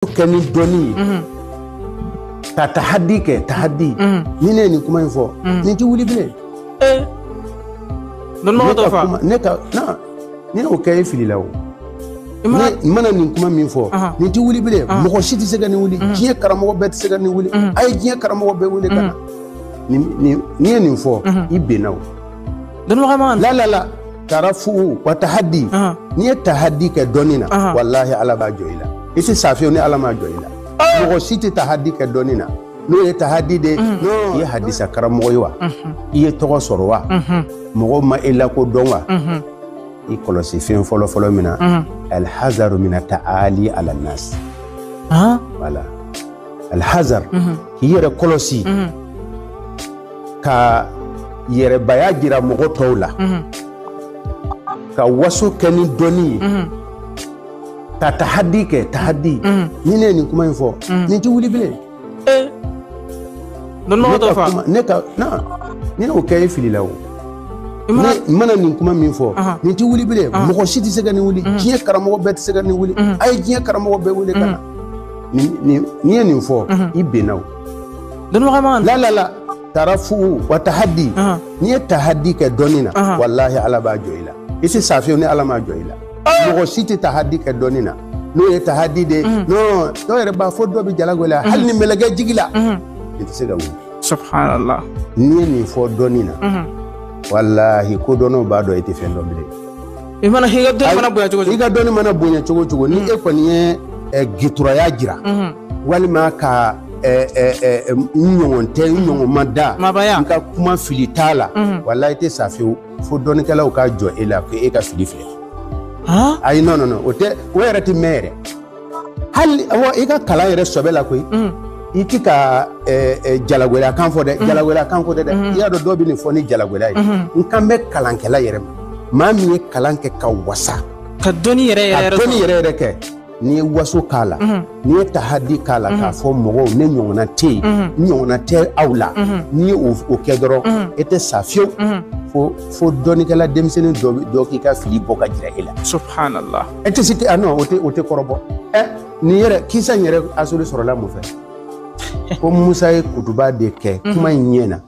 kani doni ta tahaddi ke tahaddi ni ne ni kuma info ni ti wuli bile don ma to fa ne ka na ni o kay fili lawo mana ni kuma min fo ni ti wuli bile mo shiti se gani wuli jiye karamo bet se gani wuli ay jiye karamo be wuli kana ni ni fo ibe nawo don ma la tarafu wa tahaddi ni tahaddi ke donina wallahi ala ba joila isi safiyo ni ala ma joila mo shiti tahaddi ke donina no ye tahaddi de no ye hadisa karamo yiwa ye togo sorwa mo ma ila ko donwa i kolosi fen folo folo mina al hazaru min ta'ali ala nas wala al hazar yere kolosi ka yere baya jira mo tawla ka wasu kani doni ta tahaddi ke tahaddi ni ne ni kuma info ni ti wuli bile don ma to fa ne ka na ni o kay fili lawo mana ni kuma min fo ni ti wuli bile mo shiti se gani wuli jiye karamo bet se gani wuli ay jiye karamo be wuli kana ni ni fo ibe nawo don ma la tarafu wa tahaddi ni tahaddi ke donina wallahi ala ba joila isi safiyo ni ala ma joila mo shiti tahaddi ke donina no ye tahaddi de no to yere ba fo do bi jalagola hal ni melage jigila iti se gawu subhanallah ni fo donina wallahi ko dono ba do iti fendo bile mana higa don mana boya chogo higa don mana boya chogo ni e ko ni gitura ya jira walima ka nyongo mada nka kuma filitala wallahi te safiyo fo doni kala o ka jo ela ko e ka fili fili ay no ote o yere ti mere hal o e ka kala yere sobela ko iki ka jalagwela kan fo de jalagwela kan ko de ya do bi ni fo ni jalagwela nka me kalankela yere ma mi kalanke ka wasa ka doni yere ke ni waso kala ni tahaddi kala ka fo mogo ne nyona te awla ni o kedoro ete safio fo doni kala demseni do ki ka fili boka jira ila subhanallah ete siti ano ote korobo ni yere kisa nyere asuri sorola mo fe ko musa e kutuba de ke kuma nyena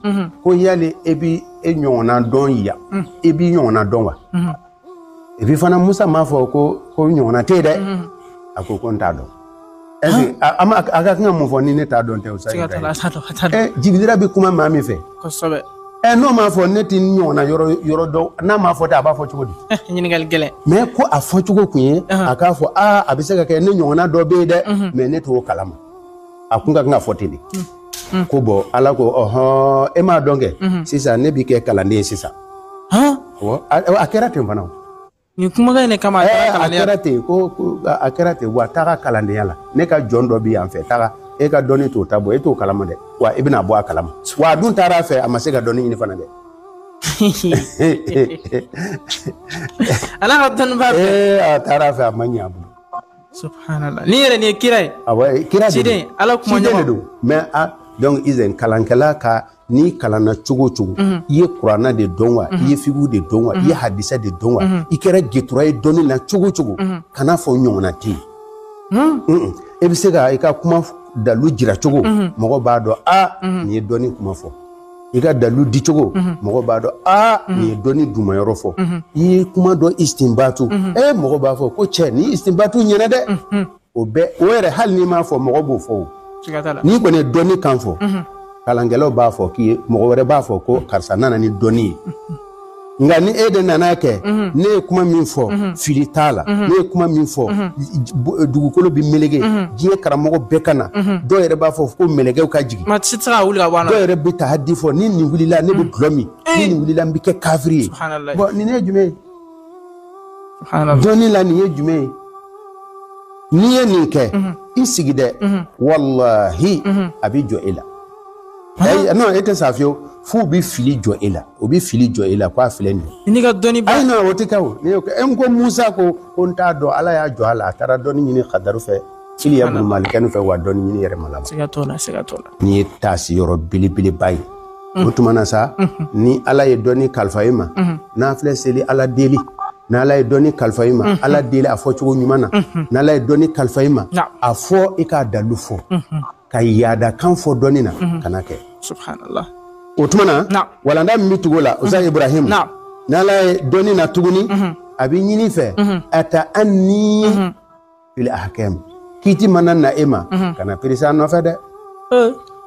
ko yale ebi nyona don ya ebi nyona don wa ebi fana musa ma fo ko nyona te de ako ko nta do ama aga kan mo fo ni ne ta do nte o sai jigidira bi kuma ma mi fe ko sobe no ma fo ne tin nyona yoro do na ma fo ta ba fo chugo di nyini gal gele me ko a fo chugo kunye aka fo abise ka ke ne nyona do be de me ne to kalama akunga nga fo tini ko bo ala ko e ma donge sisa ne bi ke kala ne sisa akera temfana ni kuma ga ne kama akirate wa taga kalande yala ne ka jondo bi an fe taga e ka doni to tabo e to kalama de wa ibna bo akalama wa dun tara fe amase ga doni ni fana de ala don ba tara fe amanya bu subhanallah ni yere ne kirai kira de ala kuma nyama mais donc izen kalankala ka ni kalana chugo ye qur'ana de donwa ye figu de donwa ye hadisa de donwa ikere getura e doni na chugo kana fo nyona ti e bi se ga ika kuma dalu jira chugo mogo ba do ni doni kuma fo ika dalu di chugo mogo ba do ni doni duma yoro fo yi kuma do istinbatu mogo ba fo ko che ni istinbatu nyena de o were hal ni ma fo mogo bo fo ni ko ne doni kan fo kalangelo ba fo ki mogo were ba fo ko karsa nana ni doni nga ni ede nana ke ne kuma min fo filitala ne kuma min fo dugukolo bi melege jiye karamogo bekana do yere ba fo ko melege ka jigi ma tsitra wuli ga wana do yere bi tahaddi fo ni wulila ne bi glomi ni wulila mbike kafiri bo ni ne jume subhanallah doni la ni jume ni ye ninke isigide wallahi abi jo ila no ete safio fu bi fili jo ila obi fili jo ila kwa fileni ni ga doni ba ay no wote kawo ne ko musa ko nta do ala ya jo ala tara doni ni khadaru fe ili ya bul malikanu fe wa doni ni yere malama siga tola ni tasi yoro bili bay otumana sa ni ala ye doni kalfaima na fle seli ala deli n'ala ye dɔnni kalifa i ma ala deli a fɔ cogo ɲuman na n'ala ye dɔnni kalifa i ma a fɔ i k'a dalu fɔ ka yaada kan fɔ dɔnni na kana kɛ subhanallah o tuma na walanda min bɛ tugu o la Usa Ibrahim n'ala ye dɔnni na tuguni a bɛ ɲini fɛ ata anni fil ahkam kiti mana na e ma kana perisa a nɔfɛ dɛ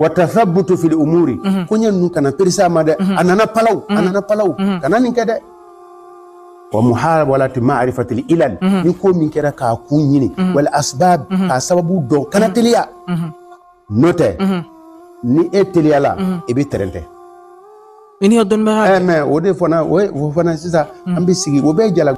wa tathabbutu fil umuri ko ɲɛ ninnu kana perisa a ma dɛ a nana palaw kana nin kɛ dɛ wa muhawalati ma'rifatil ilal ni ko min kɛra k'a kun ɲini wal asbab k'a sababu dɔn kana teliya n'o tɛ ni e teliyala i bɛ tɛrɛntɛ ini o dɔnnibaga mais o de fana sisan an bɛ sigi o bɛɛ jala